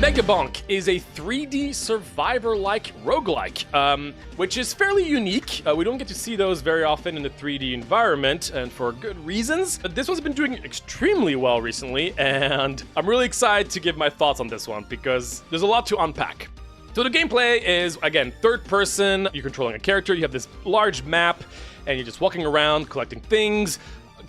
Megabonk is a 3D survivor-like roguelike, which is fairly unique. We don't get to see those very often in the 3D environment, and for good reasons. But this one's been doing extremely well recently, and I'm really excited to give my thoughts on this one because there's a lot to unpack. So the gameplay is, again, third person. You're controlling a character, you have this large map, and you're just walking around, collecting things,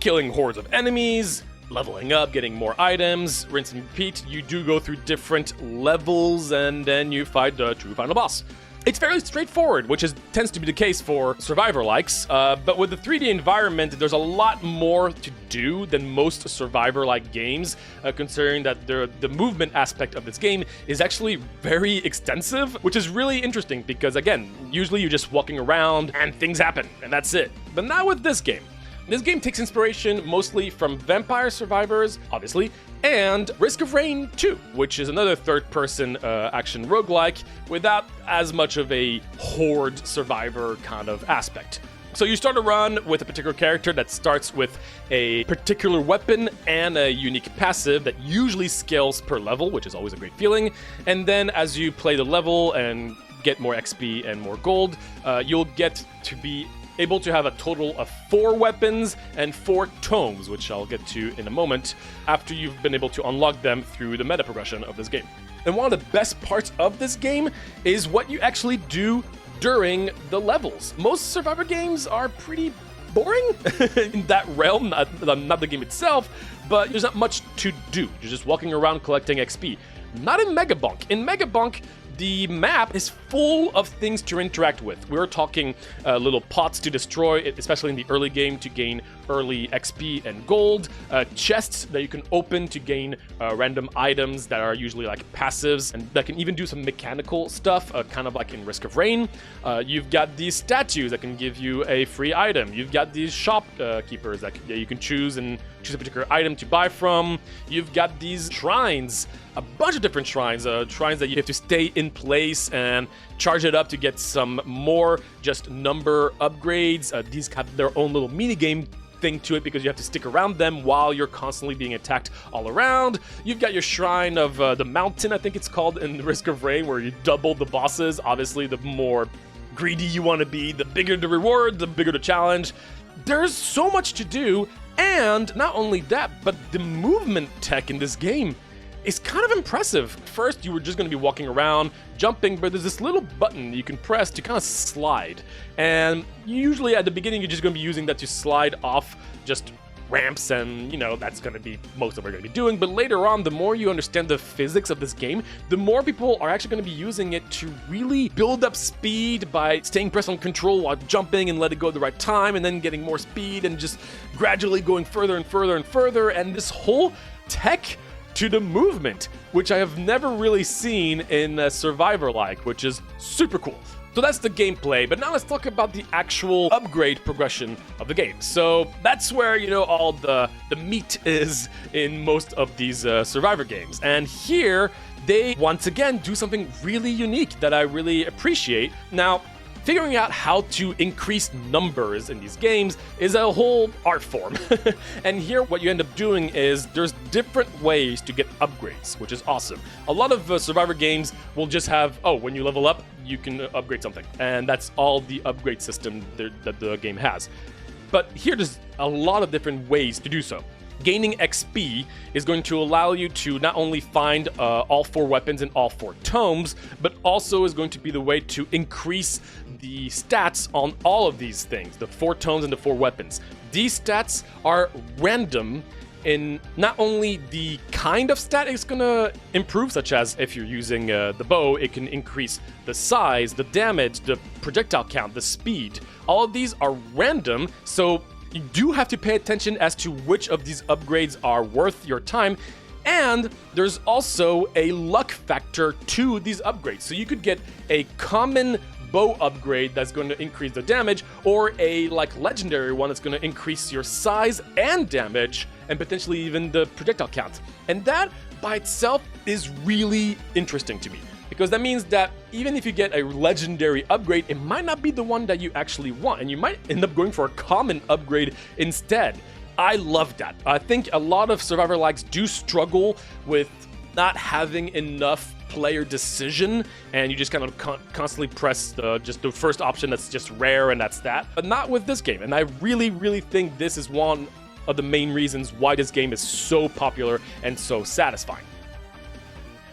killing hordes of enemies, leveling up, getting more items, rinse and repeat. You do go through different levels, and then you fight the true final boss. It's fairly straightforward, which tends to be the case for survivor-likes, but with the 3D environment, there's a lot more to do than most survivor-like games, considering that the movement aspect of this game is actually very extensive, which is really interesting because, again, usually you're just walking around and things happen, and that's it. But not with this game. This game takes inspiration mostly from Vampire Survivors, obviously, and Risk of Rain 2, which is another third-person action roguelike without as much of a horde survivor kind of aspect. So you start a run with a particular character that starts with a particular weapon and a unique passive that usually scales per level, which is always a great feeling. And then as you play the level and get more XP and more gold, you'll get to be able to have a total of 4 weapons and 4 tomes, which I'll get to in a moment, after you've been able to unlock them through the meta progression of this game. And one of the best parts of this game is what you actually do during the levels. Most Survivor games are pretty boring in that realm, not the game itself, but there's not much to do. You're just walking around collecting XP. Not in Megabonk. In Megabonk, the map is full of things to interact with. We're talking little pots to destroy, especially in the early game to gain early XP and gold, chests that you can open to gain random items that are usually like passives and that can even do some mechanical stuff, kind of like in Risk of Rain. You've got these statues that can give you a free item. You've got these shopkeepers that you can choose a particular item to buy from. You've got these shrines, a bunch of different shrines that you have to stay in place and charge it up to get some more just number upgrades. These have their own little mini game thing to it because you have to stick around them while you're constantly being attacked all around. You've got your shrine of the mountain, I think it's called in Risk of Rain, where you double the bosses. Obviously, the more greedy you want to be, the bigger the reward, the bigger the challenge. There's so much to do, and not only that, but the movement tech in this game is kind of impressive. First, you were just going to be walking around, jumping, but there's this little button you can press to kind of slide. And usually at the beginning, you're just going to be using that to slide off just ramps, and, that's going to be most of what we're going to be doing. But later on, the more you understand the physics of this game, the more people are actually going to be using it to really build up speed by staying pressed on control while jumping and let it go at the right time, and then getting more speed and just gradually going further and further and further. And this whole tech to the movement, which I have never really seen in a Survivor-like, which is super cool. So that's the gameplay, but now let's talk about the actual upgrade progression of the game. So that's where, all the meat is in most of these Survivor games. And here, they once again do something really unique that I really appreciate. Now, figuring out how to increase numbers in these games is a whole art form. And here what you end up doing is there's different ways to get upgrades, which is awesome. A lot of Survivor games will just have, when you level up, you can upgrade something. And that's all the upgrade system that the game has. But here there's a lot of different ways to do so. Gaining XP is going to allow you to not only find all 4 weapons and all 4 tomes, but also is going to be the way to increase the stats on all of these things, the 4 tomes and the 4 weapons. These stats are random in not only the kind of stat it's going to improve, such as if you're using the bow, it can increase the size, the damage, the projectile count, the speed. All of these are random, so you do have to pay attention as to which of these upgrades are worth your time. And there's also a luck factor to these upgrades. So you could get a common bow upgrade that's going to increase the damage, or a legendary one that's going to increase your size and damage, and potentially even the projectile count. And that by itself is really interesting to me, because that means that even if you get a legendary upgrade, it might not be the one that you actually want, and you might end up going for a common upgrade instead. I love that. I think a lot of Survivor likes do struggle with not having enough player decision, and you just kind of constantly press just the first option that's just rare, and that's that. But not with this game, and I really think this is one of the main reasons why this game is so popular and so satisfying.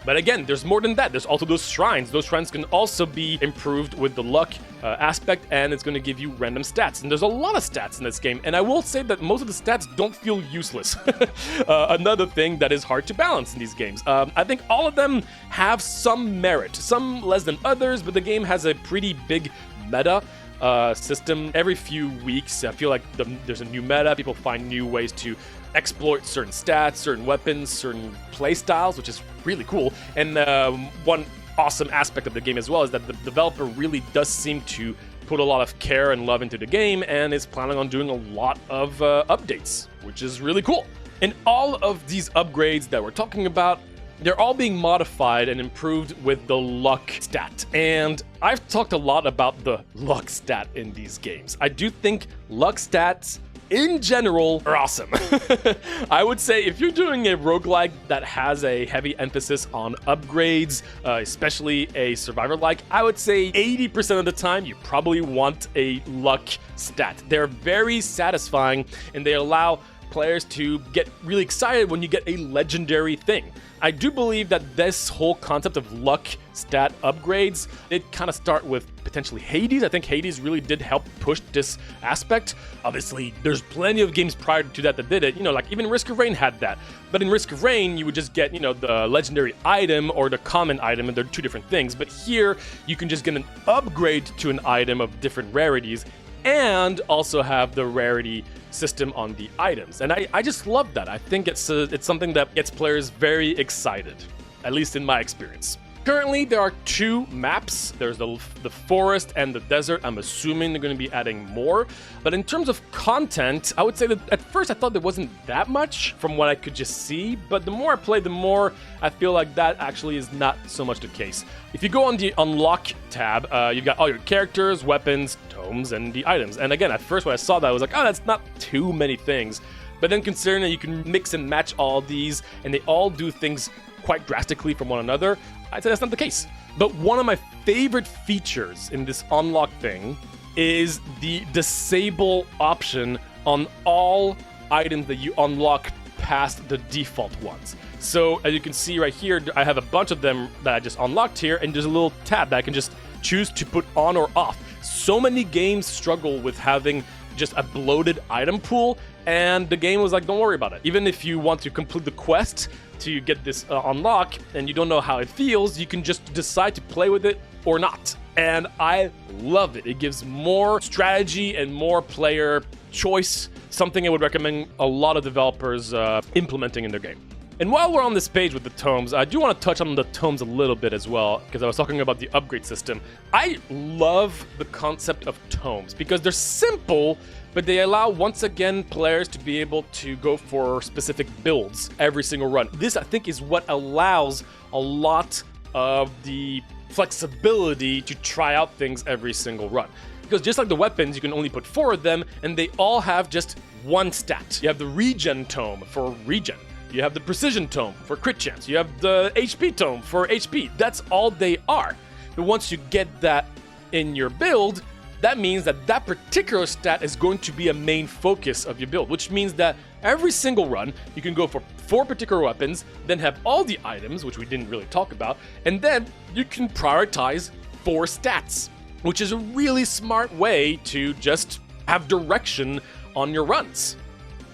But again, there's more than that. There's also those shrines. Those shrines can also be improved with the luck aspect, and it's going to give you random stats. And there's a lot of stats in this game, and I will say that most of the stats don't feel useless. Another thing that is hard to balance in these games. I think all of them have some merit, some less than others, but the game has a pretty big meta system. Every few weeks, I feel like there's a new meta. People find new ways to exploit certain stats, certain weapons, certain playstyles, which is really cool. And one awesome aspect of the game as well is that the developer really does seem to put a lot of care and love into the game and is planning on doing a lot of updates, which is really cool. And all of these upgrades that we're talking about, they're all being modified and improved with the luck stat. And I've talked a lot about the luck stat in these games. I do think luck stats in general are awesome. I would say if you're doing a roguelike that has a heavy emphasis on upgrades, especially a survivor-like, I would say 80% of the time you probably want a luck stat. They're very satisfying and they allow players to get really excited when you get a legendary thing. I do believe that this whole concept of luck stat upgrades, it kind of start with potentially Hades. I think Hades really did help push this aspect. Obviously, there's plenty of games prior to that did it. You know, like even Risk of Rain had that. But in Risk of Rain, you would just get, you know, the legendary item or the common item, and they're two different things. But here, you can just get an upgrade to an item of different rarities and also have the rarity system on the items. And I just love that. I think it's something that gets players very excited, at least in my experience. Currently, there are two maps. There's the forest and the desert. I'm assuming they're going to be adding more. But in terms of content, I would say that at first I thought there wasn't that much from what I could just see. But the more I play, the more I feel like that actually is not so much the case. If you go on the Unlock tab, you've got all your characters, weapons, tomes, and the items. And again, at first when I saw that, I was like, oh, that's not too many things. But then considering that you can mix and match all these, and they all do things quite drastically from one another, I'd say that's not the case. But one of my favorite features in this unlock thing is the disable option on all items that you unlock past the default ones. So as you can see right here, I have a bunch of them that I just unlocked here, and there's a little tab that I can just choose to put on or off. So many games struggle with having just a bloated item pool, and the game was like, don't worry about it. Even if you want to complete the quest to get this unlock and you don't know how it feels, you can just decide to play with it or not. And I love it. It gives more strategy and more player choice, something I would recommend a lot of developers implementing in their game. And while we're on this page with the tomes, I do want to touch on the tomes a little bit as well, because I was talking about the upgrade system. I love the concept of tomes because they're simple, but they allow, once again, players to be able to go for specific builds every single run. This, I think, is what allows a lot of the flexibility to try out things every single run. Because just like the weapons, you can only put 4 of them, and they all have just one stat. You have the regen tome for regen. You have the precision tome for crit chance. You have the HP tome for HP. That's all they are. But once you get that in your build, that means that that particular stat is going to be a main focus of your build, which means that every single run, you can go for 4 particular weapons, then have all the items, which we didn't really talk about, and then you can prioritize 4 stats, which is a really smart way to just have direction on your runs.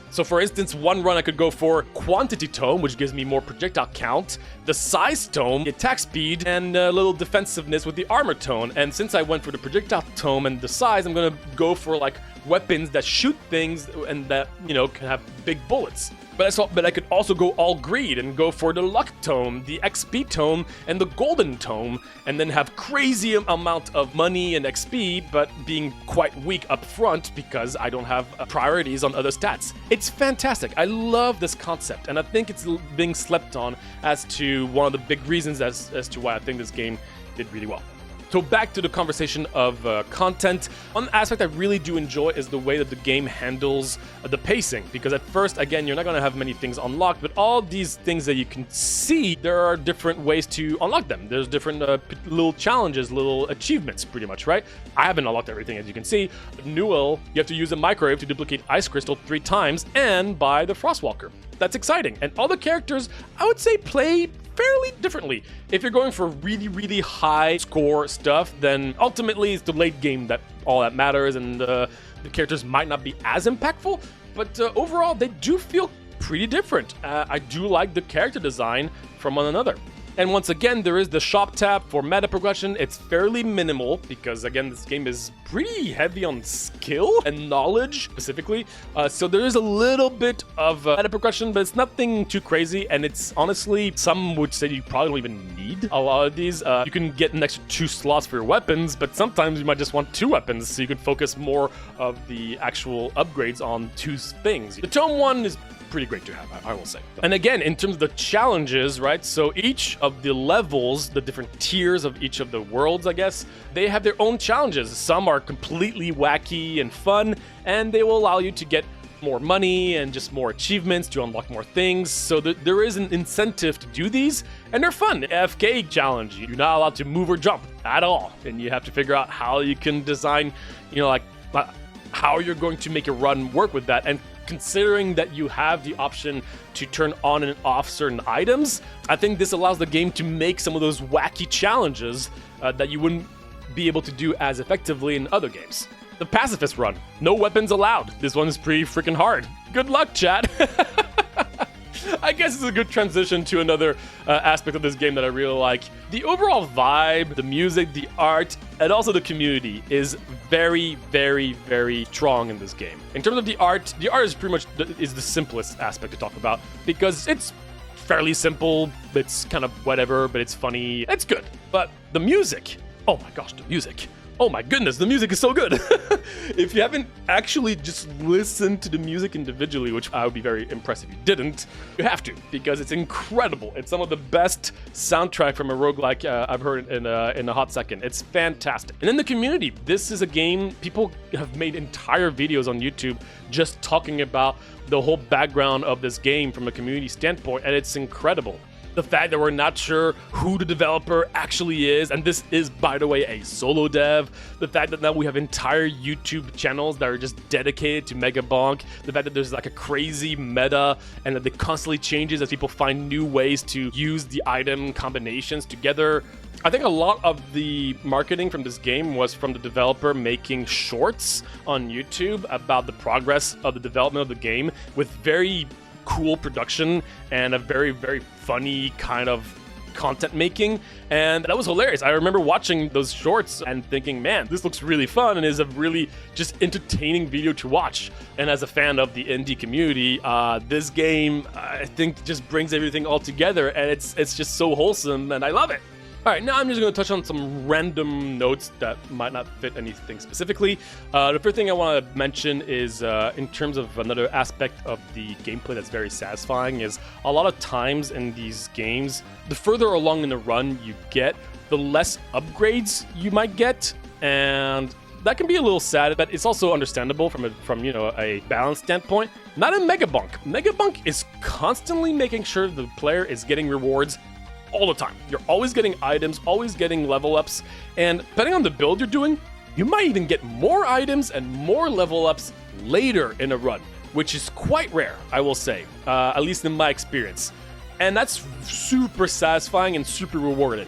So for instance, one run I could go for Quantity Tome, which gives me more projectile count, the Size Tome, attack speed, and a little defensiveness with the Armor Tome. And since I went for the Projectile Tome and the Size, I'm gonna go for like weapons that shoot things and that, you know, can have big bullets. But I could also go all greed and go for the Luck Tome, the XP Tome, and the Golden Tome, and then have crazy amount of money and XP, but being quite weak up front because I don't have priorities on other stats. It's fantastic. I love this concept, and I think it's being slept on as to one of the big reasons as to why I think this game did really well. So back to the conversation of content. One aspect I really do enjoy is the way that the game handles the pacing, because at first, again, you're not going to have many things unlocked, but all these things that you can see, there are different ways to unlock them. There's different little challenges, little achievements, pretty much, right? I haven't unlocked everything, as you can see. Newell, you have to use a microwave to duplicate Ice Crystal 3 times and buy the Frostwalker. That's exciting. And all the characters, I would say, play fairly differently. If you're going for really, really high score stuff, then ultimately it's the late game that all that matters, and the characters might not be as impactful, but overall they do feel pretty different. I do like the character design from one another. And once again, there is the shop tab for meta progression. It's fairly minimal because, again, this game is pretty heavy on skill and knowledge specifically. So there is a little bit of meta progression, but it's nothing too crazy. And it's honestly, some would say you probably don't even need a lot of these. You can get an extra 2 slots for your weapons, but sometimes you might just want 2 weapons, so you can focus more of the actual upgrades on 2 things. The tome 1 is pretty great to have, I will say. And again, in terms of the challenges, right? So each of the levels, the different tiers of each of the worlds, I guess, they have their own challenges. Some are completely wacky and fun, and they will allow you to get more money and just more achievements to unlock more things. So there is an incentive to do these, and they're fun. AFK challenge, you're not allowed to move or jump at all, and you have to figure out how you can design, like how you're going to make a run work with that. And considering that you have the option to turn on and off certain items, I think this allows the game to make some of those wacky challenges that you wouldn't be able to do as effectively in other games. The pacifist run, no weapons allowed. This one is pretty freaking hard. Good luck, chat. I guess it's a good transition to another aspect of this game that I really like. The overall vibe, the music, the art, and also the community is very, very, very strong in this game. In terms of the art is pretty much the simplest aspect to talk about because it's fairly simple. It's kind of whatever, but it's funny. It's good. But the music, oh my gosh, the music. Oh my goodness, the music is so good. If you haven't actually just listened to the music individually, which I would be very impressed if you didn't, you have to, because it's incredible. It's some of the best soundtrack from a roguelike I've heard in a hot second. It's fantastic. And in the community, this is a game, people have made entire videos on YouTube just talking about the whole background of this game from a community standpoint, and it's incredible. The fact that we're not sure who the developer actually is, and this is, by the way, a solo dev. The fact that now we have entire YouTube channels that are just dedicated to Megabonk. The fact that there's like a crazy meta and that it constantly changes as people find new ways to use the item combinations together. I think a lot of the marketing from this game was from the developer making shorts on YouTube about the progress of the development of the game with very cool production and a very, very funny kind of content making, and that was hilarious. I remember watching those shorts and thinking, man, this looks really fun and is a really just entertaining video to watch. And as a fan of the indie community, this game, I think, just brings everything all together, and it's just so wholesome, and I love it. All right, now I'm just going to touch on some random notes that might not fit anything specifically. The first thing I want to mention is in terms of another aspect of the gameplay that's very satisfying is a lot of times in these games, the further along in the run you get, the less upgrades you might get, and that can be a little sad, but it's also understandable from a balance standpoint. Not in Megabonk. Megabonk is constantly making sure the player is getting rewards all the time. You're always getting items, always getting level ups, and depending on the build you're doing, you might even get more items and more level ups later in a run, which is quite rare, I will say, at least in my experience. And that's super satisfying and super rewarding.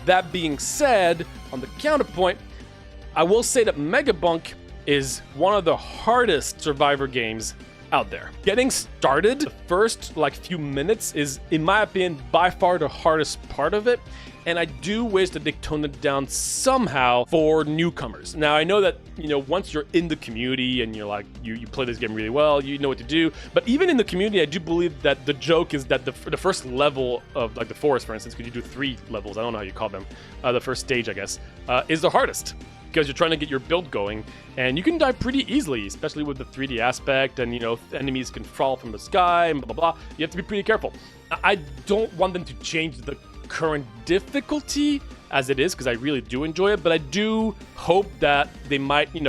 That being said, on the counterpoint, I will say that Megabonk is one of the hardest survivor games out there. Getting started, the first few minutes is, in my opinion, by far the hardest part of it, and I do wish that they toned it down somehow for newcomers. Now, I know that, once you're in the community and you're you play this game really well, you know what to do, but even in the community, I do believe that the joke is that the first level of, the forest, for instance, because you do 3 levels, I don't know how you call them, the first stage, I guess, is the hardest, because you're trying to get your build going, and you can die pretty easily, especially with the 3D aspect, and enemies can fall from the sky and blah blah blah. You have to be pretty careful. I don't want them to change the current difficulty as it is, because I really do enjoy it, but I do hope that they might, in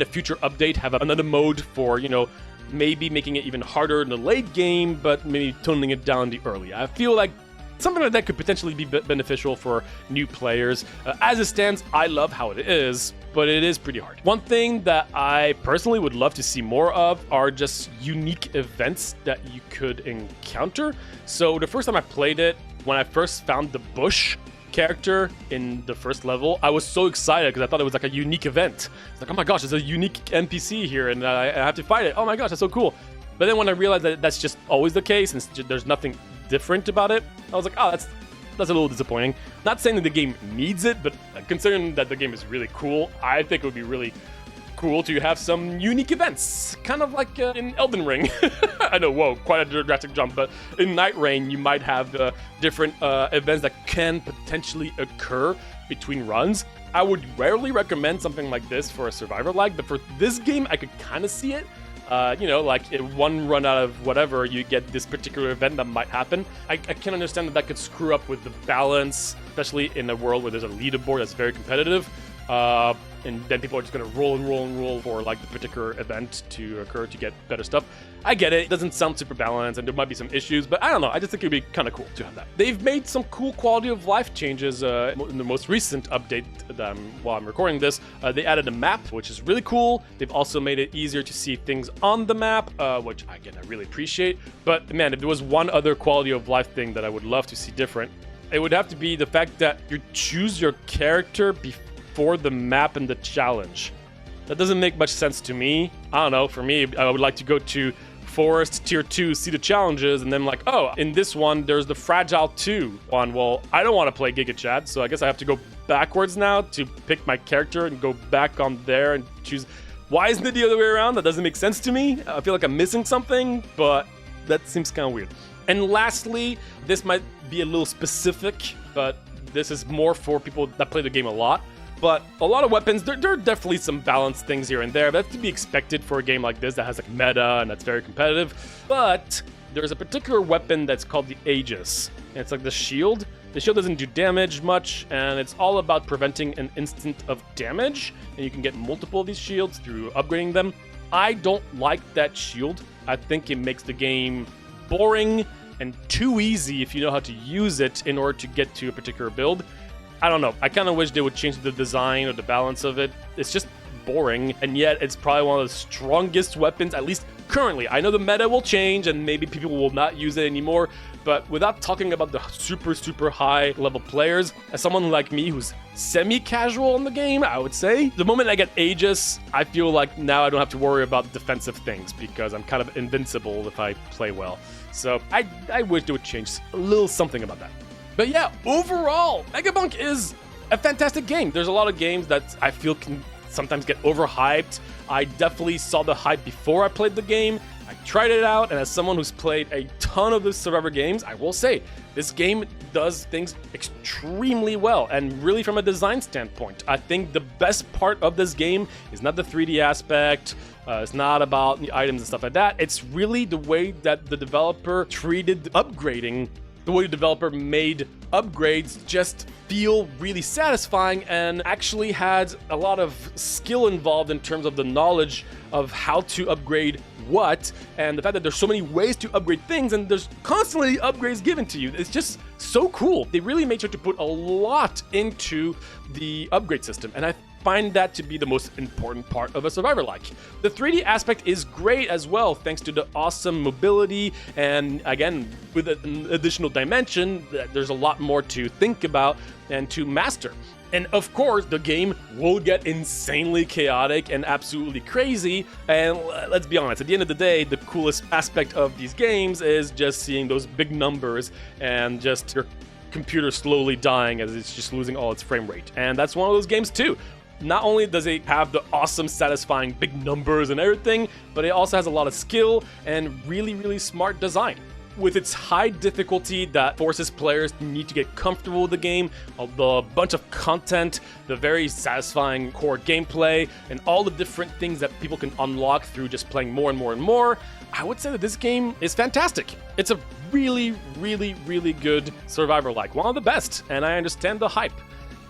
a future update have another mode for, maybe making it even harder in the late game, but maybe toning it down in the early. I feel like something like that could potentially be beneficial for new players. As it stands, I love how it is, but it is pretty hard. One thing that I personally would love to see more of are just unique events that you could encounter. So the first time I played it, when I first found the bush character in the first level, I was so excited because I thought it was like a unique event. It's like, oh my gosh, there's a unique NPC here and I have to fight it. Oh my gosh, that's so cool. But then when I realized that that's just always the case and there's nothing different about it, I was like, oh, that's a little disappointing. Not saying that the game needs it, but considering that the game is really cool, I think it would be really cool to have some unique events, kind of like in Elden Ring. I know, whoa, quite a drastic jump, but in Night Rain, you might have different events that can potentially occur between runs. I would rarely recommend something like this for a survivor-like, but for this game, I could kind of see it. Like in one run out of whatever, you get this particular event that might happen. I can understand that could screw up with the balance, especially in a world where there's a leaderboard that's very competitive. And then people are just going to roll for like the particular event to occur to get better stuff. I get it. It doesn't sound super balanced and there might be some issues, but I don't know. I just think it'd be kind of cool to have that. They've made some cool quality of life changes in the most recent update that while I'm recording this. They added a map, which is really cool. They've also made it easier to see things on the map, which again, I really appreciate. But man, if there was one other quality of life thing that I would love to see different, it would have to be the fact that you choose your character before the map and the challenge. That doesn't make much sense to me. I don't know, for me, I would like to go to Forest Tier 2, see the challenges, and then like, oh, in this one, there's the Fragile 2 one. Well, I don't want to play Giga Chad, so I guess I have to go backwards now to pick my character and go back on there and choose. Why isn't it the other way around? That doesn't make sense to me. I feel like I'm missing something, but that seems kind of weird. And lastly, this might be a little specific, but this is more for people that play the game a lot. But a lot of weapons, there are definitely some balanced things here and there. That's to be expected for a game like this that has like meta and that's very competitive. But there's a particular weapon that's called the Aegis. And it's like the shield. The shield doesn't do damage much, and it's all about preventing an instant of damage. And you can get multiple of these shields through upgrading them. I don't like that shield. I think it makes the game boring and too easy if you know how to use it in order to get to a particular build. I don't know. I kind of wish they would change the design or the balance of it. It's just boring, and yet it's probably one of the strongest weapons, at least currently. I know the meta will change, and maybe people will not use it anymore, but without talking about the super high level players, as someone like me who's semi-casual in the game, I would say, the moment I get Aegis, I feel like now I don't have to worry about defensive things, because I'm kind of invincible if I play well. So I wish they would change a little something about that. But yeah, overall, Megabonk is a fantastic game. There's a lot of games that I feel can sometimes get overhyped. I definitely saw the hype before I played the game. I tried it out, and as someone who's played a ton of the Survivor games, I will say, this game does things extremely well, and really from a design standpoint. I think the best part of this game is not the 3D aspect, it's not about the items and stuff like that. It's really the way that the developer treated upgrading. The way the developer made upgrades just feel really satisfying and actually had a lot of skill involved in terms of the knowledge of how to upgrade what, and the fact that there's so many ways to upgrade things and there's constantly upgrades given to you. It's just so cool. They really made sure to put a lot into the upgrade system, and I find that to be the most important part of a survivor-like. The 3D aspect is great as well, thanks to the awesome mobility, and again, with an additional dimension, there's a lot more to think about and to master. And of course, the game will get insanely chaotic and absolutely crazy, and let's be honest, at the end of the day, the coolest aspect of these games is just seeing those big numbers and just your computer slowly dying as it's just losing all its frame rate. And that's one of those games too. Not only does it have the awesome, satisfying big numbers and everything, but it also has a lot of skill and really smart design. With its high difficulty that forces players to need to get comfortable with the game, the bunch of content, the very satisfying core gameplay, and all the different things that people can unlock through just playing more and more, I would say that this game is fantastic. It's a really good survivor-like, one of the best, and I understand the hype.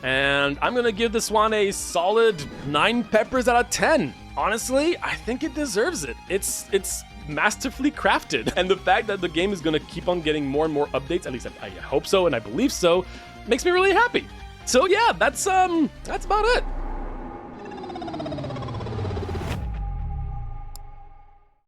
and I'm gonna give this one a solid 9 peppers out of 10. Honestly, I think it deserves it. It's masterfully crafted, and the fact that the game is gonna keep on getting more and more updates, at least I hope so and I believe so, makes me really happy. So yeah, that's about it.